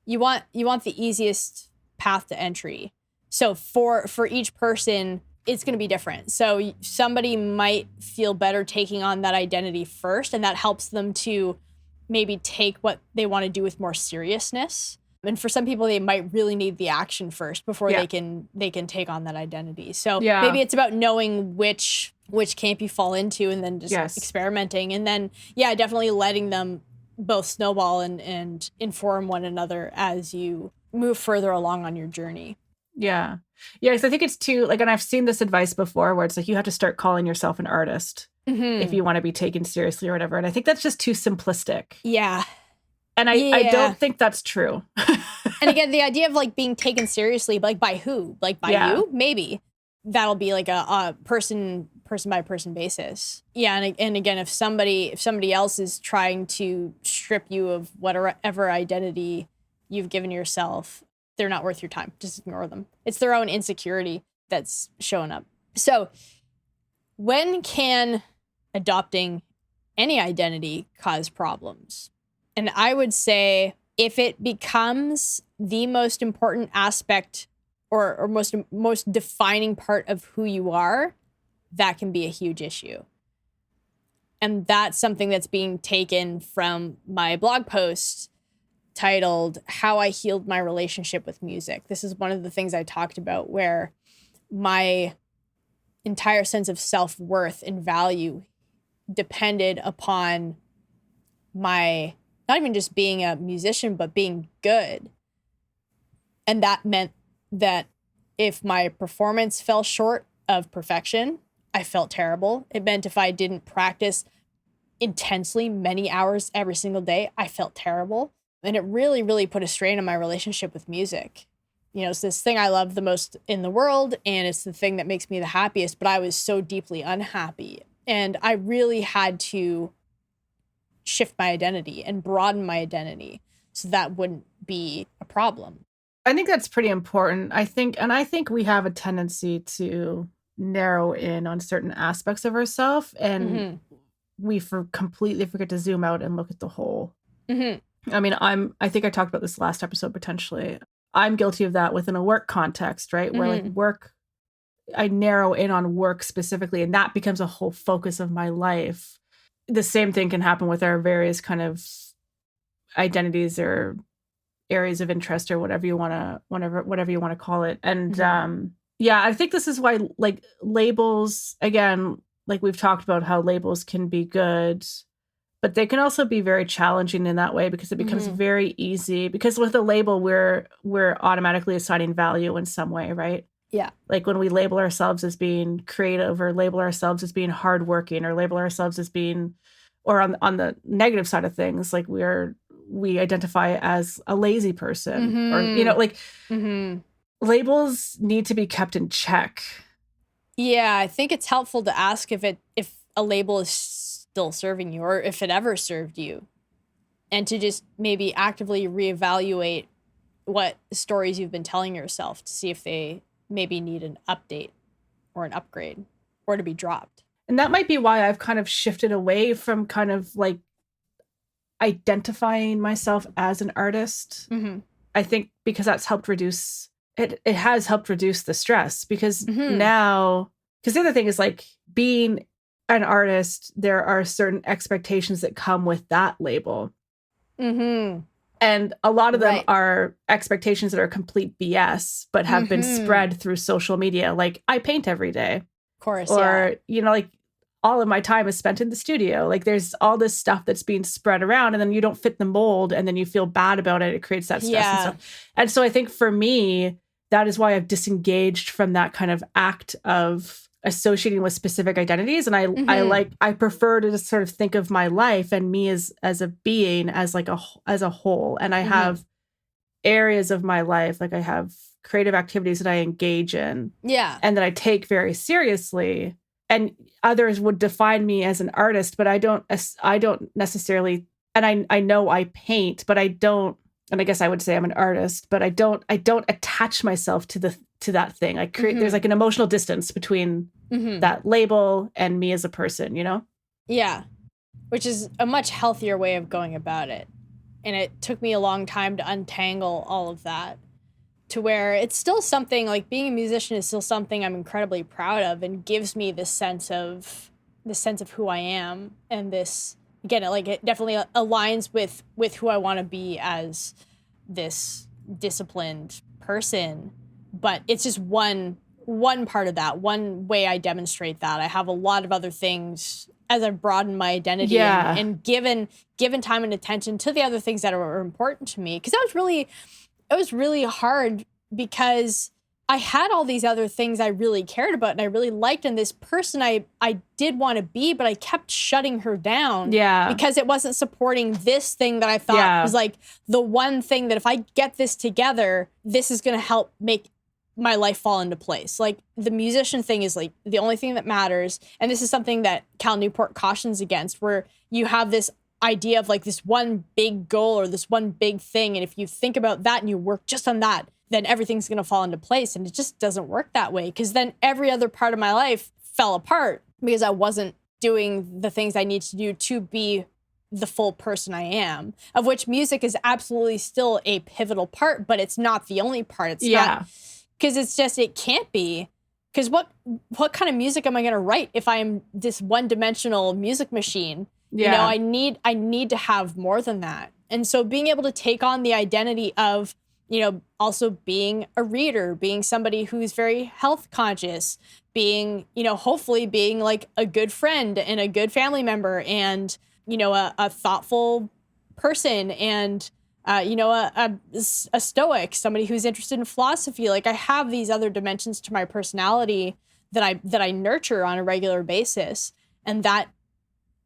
you want the easiest path to entry. So for each person, it's going to be different. So somebody might feel better taking on that identity first, and that helps them to maybe take what they want to do with more seriousness. And for some people, they might really need the action first before they can take on that identity. So maybe it's about knowing which camp you fall into, and then just experimenting, and then definitely letting them both snowball and inform one another as you move further along on your journey. Yeah. Yeah, because I think it's too, like, and I've seen this advice before where it's like you have to start calling yourself an artist if you want to be taken seriously or whatever. And I think that's just too simplistic. Yeah. And I don't think that's true. And again, the idea of like being taken seriously, like by who? Like by you? Maybe. That'll be like a person by person basis. Yeah, and again, if somebody else is trying to strip you of whatever identity you've given yourself, they're not worth your time. Just ignore them. It's their own insecurity that's showing up. So when can adopting any identity cause problems? And I would say if it becomes the most important aspect or most defining part of who you are, that can be a huge issue. And that's something that's being taken from my blog post titled How I Healed My Relationship with Music. This is one of the things I talked about where my entire sense of self-worth and value depended upon my, not even just being a musician, but being good. And that meant that if my performance fell short of perfection, I felt terrible. It meant if I didn't practice intensely many hours every single day, I felt terrible. And it really, really put a strain on my relationship with music. It's this thing I love the most in the world, and it's the thing that makes me the happiest, but I was so deeply unhappy. And I really had to shift my identity and broaden my identity so that wouldn't be a problem. I think that's pretty important. I think we have a tendency to narrow in on certain aspects of ourselves, and we completely forget to zoom out and look at the whole. I mean, I think I talked about this last episode potentially. I'm guilty of that within a work context, right? Where like work, I narrow in on work specifically, and that becomes a whole focus of my life. The same thing can happen with our various kind of identities or areas of interest or whatever you want to call it. And yeah, I think this is why like labels, again, like we've talked about how labels can be good, but they can also be very challenging in that way because it becomes very easy, because with a label we're automatically assigning value in some way, right? Yeah. Like when we label ourselves as being creative or label ourselves as being hardworking or label ourselves as being, or on the negative side of things, like we identify as a lazy person or, you know, like labels need to be kept in check. Yeah. I think it's helpful to ask if a label is still serving you or if it ever served you, and to just maybe actively reevaluate what stories you've been telling yourself to see if they maybe need an update or an upgrade or to be dropped. And that might be why I've kind of shifted away from kind of like identifying myself as an artist. I think because that's helped reduce it has helped reduce the stress, because now, because the other thing is like being an artist, there are certain expectations that come with that label. And a lot of them are expectations that are complete BS, but have been spread through social media. Like, I paint every day. Of course. Or, you know, like all of my time is spent in the studio. Like there's all this stuff that's being spread around, and then you don't fit the mold, and then you feel bad about it. It creates that stress and stuff. And so I think for me, that is why I've disengaged from that kind of act of associating with specific identities. And I prefer to just sort of think of my life and me as a being, as like as a whole. And I have areas of my life, like I have creative activities that I engage in, and that I take very seriously. And others would define me as an artist, but I don't necessarily. And I know I paint, but I don't. And I guess I would say I'm an artist, but I don't attach myself to that thing. I create, there's like an emotional distance between that label and me as a person, you know? Yeah. Which is a much healthier way of going about it. And it took me a long time to untangle all of that, to where it's still something, like being a musician is still something I'm incredibly proud of, and gives me this sense of who I am. And this, again, it definitely aligns with who I want to be as this disciplined person. But it's just one part of that, one way I demonstrate that. I have a lot of other things as I've broadened my identity and given time and attention to the other things that are important to me. Because it was really hard, because I had all these other things I really cared about and I really liked, and this person I did want to be, but I kept shutting her down because it wasn't supporting this thing that I thought was like the one thing that if I get this together, this is going to help make my life fall into place. Like the musician thing is like the only thing that matters. And this is something that Cal Newport cautions against, where you have this idea of like this one big goal or this one big thing. And if you think about that and you work just on that, then everything's going to fall into place. And it just doesn't work that way, because then every other part of my life fell apart because I wasn't doing the things I need to do to be the full person I am, of which music is absolutely still a pivotal part, but it's not the only part. It's not, because it's just, it can't be. Because what kind of music am I going to write if I'm this one-dimensional music machine? You know, I need to have more than that. And so being able to take on the identity of, you know, also being a reader, being somebody who's very health conscious, being, you know, hopefully being like a good friend and a good family member, and, you know, a thoughtful person, and, you know, a stoic, somebody who's interested in philosophy. Like I have these other dimensions to my personality that I nurture on a regular basis. And that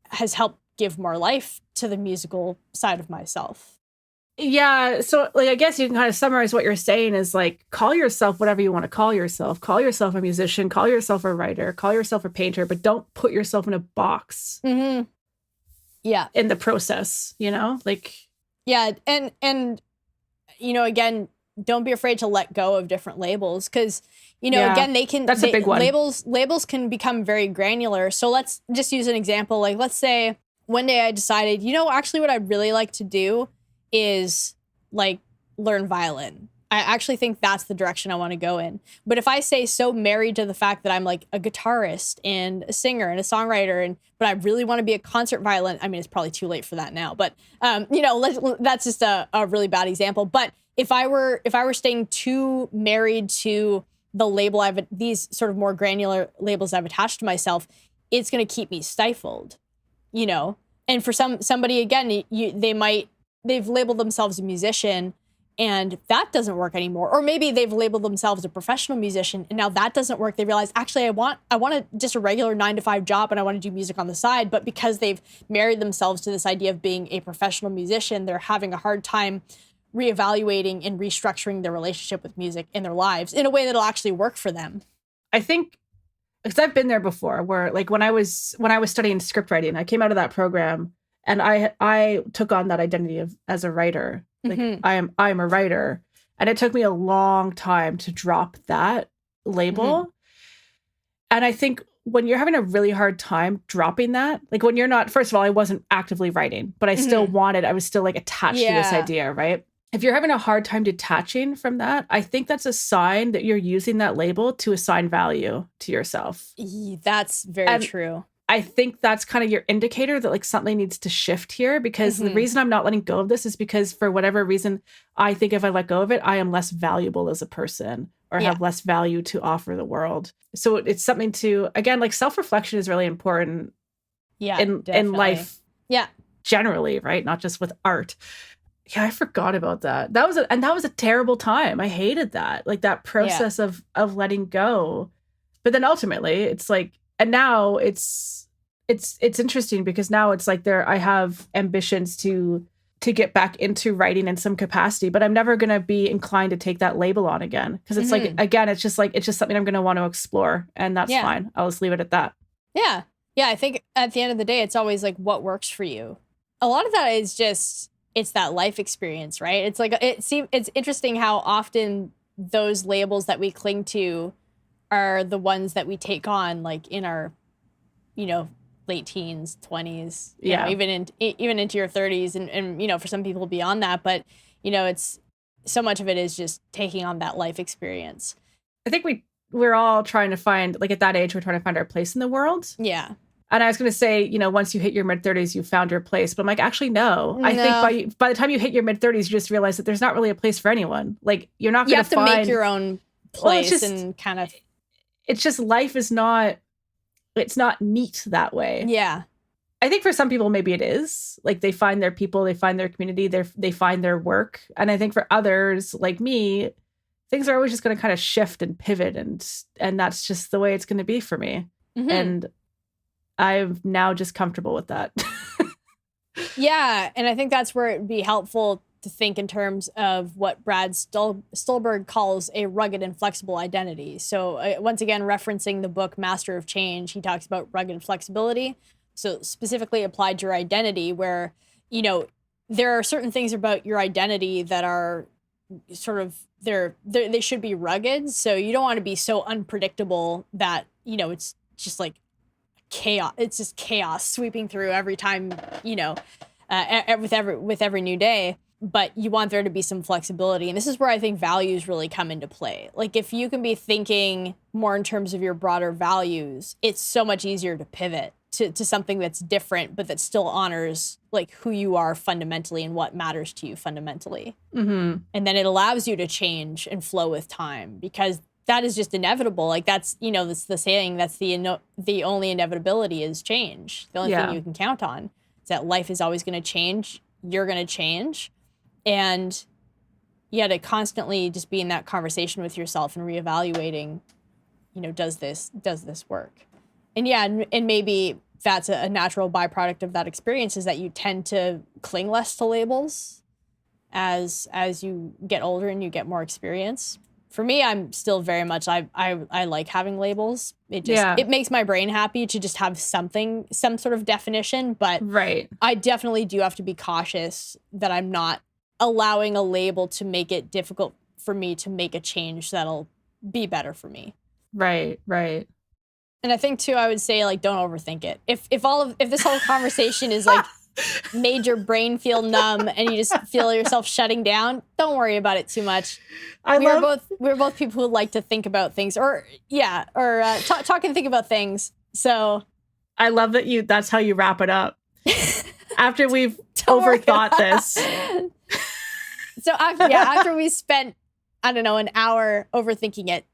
has helped give more life to the musical side of myself. Yeah. So like, I guess you can kind of summarize what you're saying is like, call yourself whatever you want to call yourself. Call yourself a musician, call yourself a writer, call yourself a painter, but don't put yourself in a box. Yeah. In the process, you know, like. Yeah. And, you know, again, don't be afraid to let go of different labels, because again, that's a big one. Labels can become very granular. So let's just use an example. Like, let's say one day I decided, actually what I'd really like to do is like learn violin. I actually think that's the direction I want to go in. But if I say so married to the fact that I'm like a guitarist and a singer and a songwriter, but I really want to be a concert violin, I mean, it's probably too late for that now, but that's just a really bad example. But if I were staying too married to the label these sort of more granular labels I've attached to myself, it's going to keep me stifled, And for somebody, again, they've labeled themselves a musician, and that doesn't work anymore. Or maybe they've labeled themselves a professional musician, and now that doesn't work. They realize, actually, I want just a regular 9-to-5 job, and I want to do music on the side. But because they've married themselves to this idea of being a professional musician, they're having a hard time reevaluating and restructuring their relationship with music in their lives in a way that'll actually work for them. I think, because I've been there before, where like when I was studying script writing, I came out of that program and I took on that identity as a writer. Like I'm a writer, and it took me a long time to drop that label. And I think when you're having a really hard time dropping that, like when you're not, first of all, I wasn't actively writing, but I still I was still like attached to this idea, right? If you're having a hard time detaching from that, I think that's a sign that you're using that label to assign value to yourself. That's very true. I think that's kind of your indicator that like something needs to shift here, because the reason I'm not letting go of this is because for whatever reason, I think if I let go of it, I am less valuable as a person or have less value to offer the world. So it's something to, again, like self-reflection is really important in life generally, right? Not just with art. Yeah, I forgot about that. That was a terrible time. I hated that. Like that process of letting go. But then ultimately it's like, and now it's interesting because now it's like I have ambitions to get back into writing in some capacity, but I'm never going to be inclined to take that label on again. Because it's like, again, it's just something I'm going to want to explore, and that's fine. I'll just leave it at that. Yeah. Yeah. I think at the end of the day, it's always like what works for you. A lot of that is just, it's that life experience, right? It's like, it's interesting how often those labels that we cling to are the ones that we take on like in our, late teens, 20s, even into your 30s and for some people beyond that. But, it's so much of it is just taking on that life experience. I think we're all trying to find, like at that age, we're trying to find our place in the world. Yeah. And I was going to say, once you hit your mid-30s, you found your place. But I'm like, actually, no. I think by the time you hit your mid-30s, you just realize that there's not really a place for anyone. Like, you're not going to find... You have to make your own place and kind of... It's just life is not... It's not neat that way. Yeah. I think for some people, maybe it is. Like, they find their people, they find their community, they find their work. And I think for others, like me, things are always just going to kind of shift and pivot. And that's just the way it's going to be for me. And... I'm now just comfortable with that. Yeah. And I think that's where it'd be helpful to think in terms of what Brad Stulberg calls a rugged and flexible identity. So once again, referencing the book Master of Change, he talks about rugged flexibility. So specifically applied to your identity where, there are certain things about your identity that are sort of, they should be rugged. So you don't want to be so unpredictable that, it's just like, chaos. It's just chaos sweeping through every time, with every new day. But you want there to be some flexibility. And this is where I think values really come into play. Like if you can be thinking more in terms of your broader values, it's so much easier to pivot to something that's different, but that still honors like who you are fundamentally and what matters to you fundamentally. And then it allows you to change and flow with time, because that is just inevitable. Like that's, that's the saying, that's the only inevitability is change. The only thing you can count on is that life is always going to change. You're going to change. And to constantly just be in that conversation with yourself and reevaluating, does this work? And and maybe that's a natural byproduct of that experience is that you tend to cling less to labels as you get older and you get more experience. For me, I'm still very much, I like having labels. It makes my brain happy to just have some sort of definition, but I definitely do have to be cautious that I'm not allowing a label to make it difficult for me to make a change that'll be better for me. Right. And I think too, I would say like, don't overthink it. If this whole conversation is like made your brain feel numb and you just feel yourself shutting down, don't worry about it too much. We're both people who like to think about things talk and think about things. So I love that that's how you wrap it up. After we've overthought this. So after we spent, I don't know, an hour overthinking it,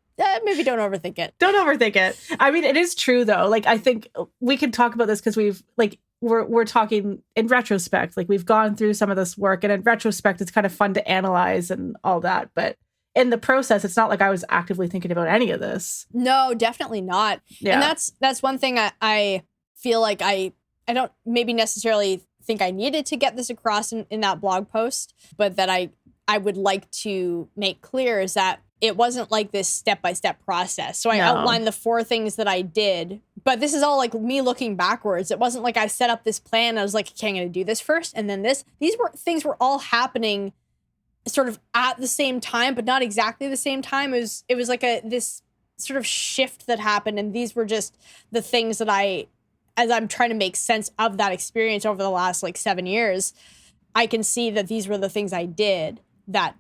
maybe don't overthink it. Don't overthink it. I mean, it is true though. Like, I think we can talk about this because we're talking in retrospect. Like, we've gone through some of this work, and in retrospect, it's kind of fun to analyze and all that. But in the process, it's not like I was actively thinking about any of this. No, definitely not. Yeah. And that's one thing I feel like I don't maybe necessarily think I needed to get this across in that blog post, but that I would like to make clear is that it wasn't like this step-by-step process. So I outlined the 4 things that I did, but this is all like me looking backwards. It wasn't like I set up this plan. I was like, okay, I'm going to do this first. And then this. Things were all happening sort of at the same time, but not exactly the same time. It was like this sort of shift that happened. And these were just the things that as I'm trying to make sense of that experience over the last like 7 years, I can see that these were the things I did that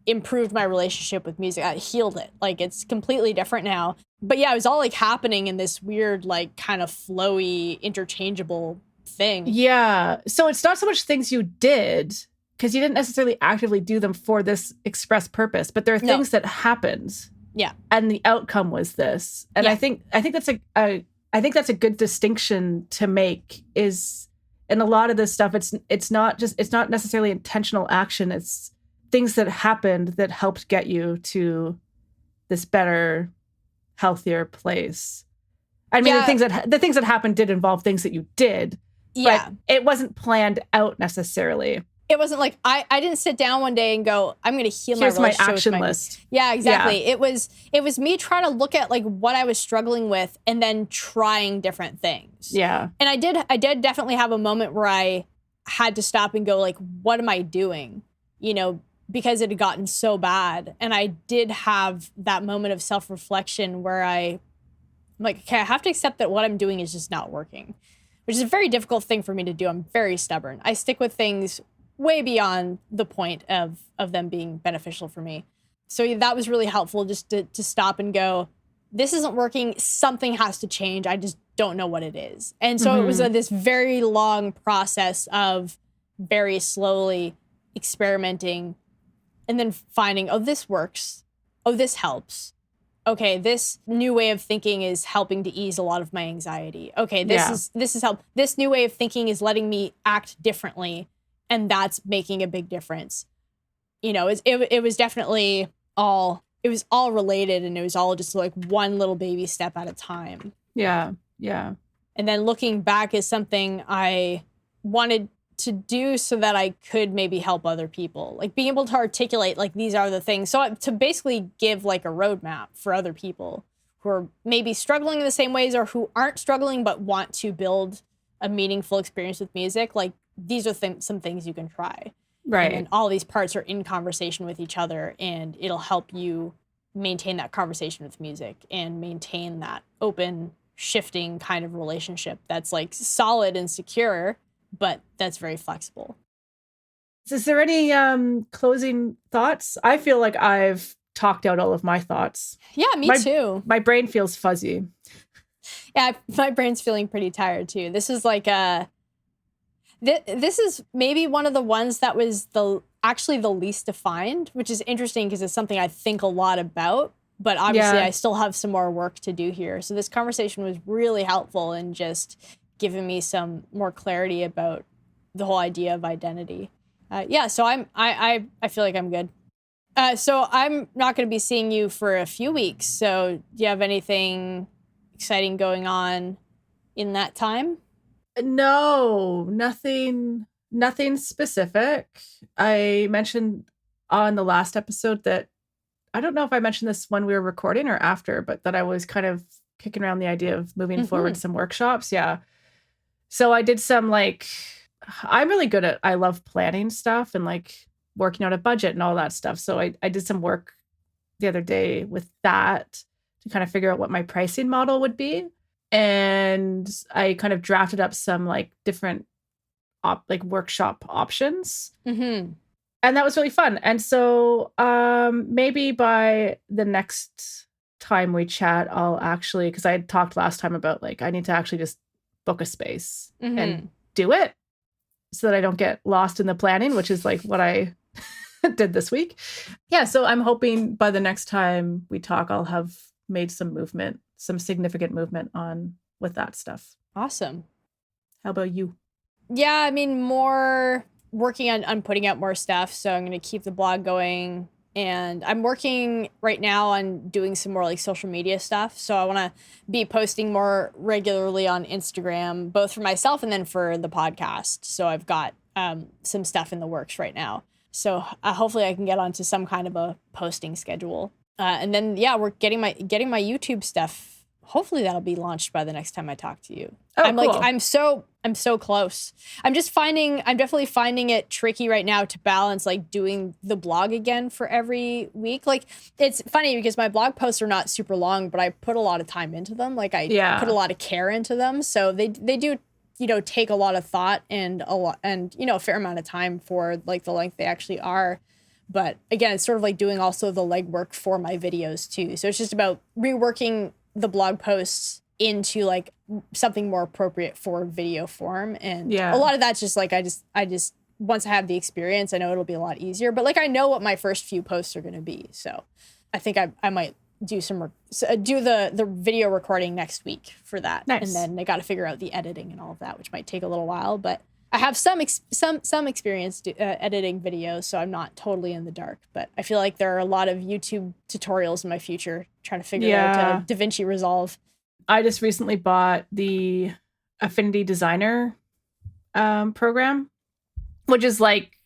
improved my relationship with music. I healed it. Like, it's completely different now. But yeah, it was all like happening in this weird, like kind of flowy, interchangeable thing. Yeah. So it's not so much things you did, because you didn't necessarily actively do them for this express purpose, but there are things that happened. Yeah. And the outcome was this. And I think that's a good distinction to make. Is in a lot of this stuff, it's not necessarily intentional action. It's things that happened that helped get you to this better, healthier place. I mean, the things that happened did involve things that you did, but it wasn't planned out necessarily. It wasn't like I didn't sit down one day and go, I'm going to heal my relationship. Here's my action list. Yeah, exactly. Yeah. It was me trying to look at like what I was struggling with and then trying different things. Yeah. And I did definitely have a moment where I had to stop and go like, what am I doing? Because it had gotten so bad. And I did have that moment of self-reflection where I'm like, okay, I have to accept that what I'm doing is just not working, which is a very difficult thing for me to do. I'm very stubborn. I stick with things way beyond the point of them being beneficial for me. So that was really helpful, just to stop and go, this isn't working. Something has to change. I just don't know what it is. And so it was this very long process of very slowly experimenting and then finding, oh, this works. Oh, this helps. Okay, this new way of thinking is helping to ease a lot of my anxiety. Okay, this is help. This new way of thinking is letting me act differently, and that's making a big difference. It was definitely all related, and it was all just like one little baby step at a time. Yeah. And then looking back is something I wanted to do so that I could maybe help other people, like being able to articulate like these are the things. So to basically give like a roadmap for other people who are maybe struggling in the same ways or who aren't struggling but want to build a meaningful experience with music. Like, these are some things you can try. Right. And all these parts are in conversation with each other, and it'll help you maintain that conversation with music and maintain that open, shifting kind of relationship that's like solid and secure, but that's very flexible. Is there any closing thoughts? I feel like I've talked out all of my thoughts. Yeah, me too. My brain feels fuzzy. Yeah, my brain's feeling pretty tired too. This is like this is maybe one of the ones that was actually the least defined, which is interesting because it's something I think a lot about, but obviously I still have some more work to do here. So this conversation was really helpful in just giving me some more clarity about the whole idea of identity. So I feel like I'm good. So I'm not going to be seeing you for a few weeks. So do you have anything exciting going on in that time? No, nothing specific. I mentioned on the last episode that, I don't know if I mentioned this when we were recording or after, but that I was kind of kicking around the idea of moving forward some workshops. Yeah. So I did some I'm really good at, I love planning stuff and like working out a budget and all that stuff. So I did some work the other day with that to kind of figure out what my pricing model would be. And I kind of drafted up some like different workshop options. Mm-hmm. And that was really fun. And so maybe by the next time we chat, I'll actually, because I had talked last time about like, I need to actually just book a space and do it so that I don't get lost in the planning, which is like what I did this week. Yeah. So I'm hoping by the next time we talk, I'll have made some significant movement on with that stuff. Awesome. How about you? Yeah, I mean, more working on putting out more stuff. So I'm going to keep the blog going. And I'm working right now on doing some more like social media stuff. So I want to be posting more regularly on Instagram, both for myself and then for the podcast. So I've got some stuff in the works right now. So hopefully I can get onto some kind of a posting schedule. And then, yeah, we're getting my YouTube stuff. Hopefully that'll be launched by the next time I talk to you. Oh, I'm cool. like, I'm so close. I'm definitely finding it tricky right now to balance like doing the blog again for every week. Like it's funny because my blog posts are not super long, but I put a lot of time into them. Like I put a lot of care into them. So they do, take a lot of thought and a fair amount of time for like the length they actually are. But again, it's sort of like doing also the legwork for my videos too. So it's just about reworking the blog posts into like something more appropriate for video form. And a lot of that's just like, I just once I have the experience, I know it'll be a lot easier, but like, I know what my first few posts are going to be. So I think I might do the video recording next week for that. Nice. And then I got to figure out the editing and all of that, which might take a little while, but I have some experience editing videos, so I'm not totally in the dark. But I feel like there are a lot of YouTube tutorials in my future trying to figure out DaVinci Resolve. I just recently bought the Affinity Designer program, which is like,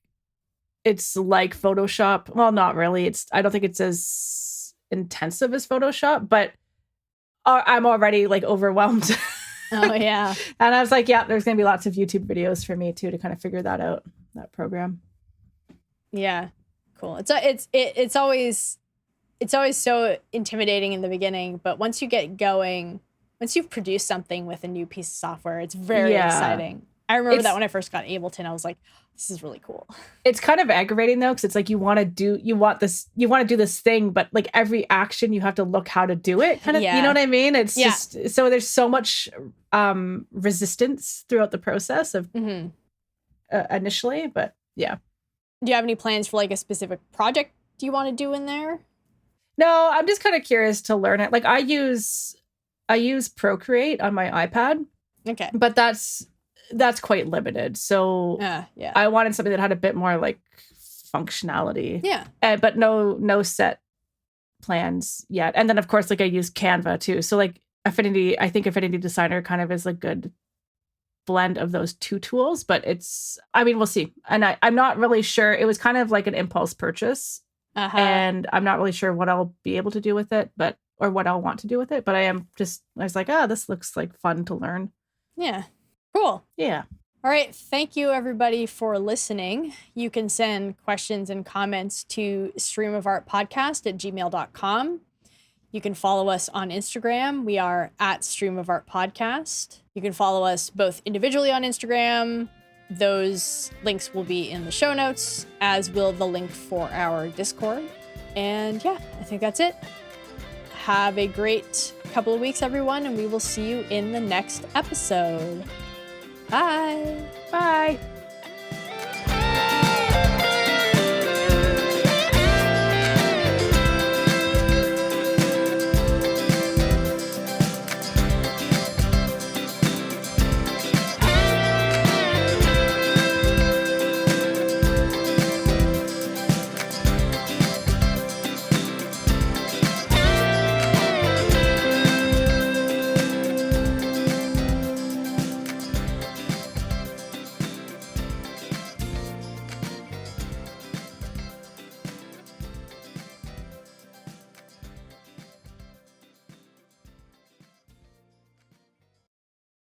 it's like Photoshop. Well, not really. I don't think it's as intensive as Photoshop, but I'm already like overwhelmed. Oh, yeah. And I was like, yeah, there's going to be lots of YouTube videos for me too to kind of figure that out, that program. Yeah. Cool. It's always so intimidating in the beginning, but once you get going, once you've produced something with a new piece of software, it's very exciting. I remember that when I first got Ableton, I was like, this is really cool. It's kind of aggravating though, because it's like you want to do this thing, but like every action you have to look how to do it. Kind of, you know what I mean? It's just so there's so much resistance throughout the process of initially, but yeah. Do you have any plans for like a specific project you want to do in there? No, I'm just kind of curious to learn it. Like I use Procreate on my iPad. Okay. But that's quite limited. So I wanted something that had a bit more like functionality. Yeah. But no set plans yet. And then of course, like I use Canva too. So like I think Affinity Designer kind of is a good blend of those two tools, but we'll see. And I'm not really sure. It was kind of like an impulse purchase. And I'm not really sure what I'll be able to do with it, or what I'll want to do with it. But I was like, this looks like fun to learn. Yeah. Cool. Yeah. All right. Thank you, everybody, for listening. You can send questions and comments to streamofartpodcast@gmail.com. You can follow us on Instagram. We are at streamofartpodcast. You can follow us both individually on Instagram. Those links will be in the show notes, as will the link for our Discord. And yeah, I think that's it. Have a great couple of weeks, everyone, and we will see you in the next episode. Bye. Bye.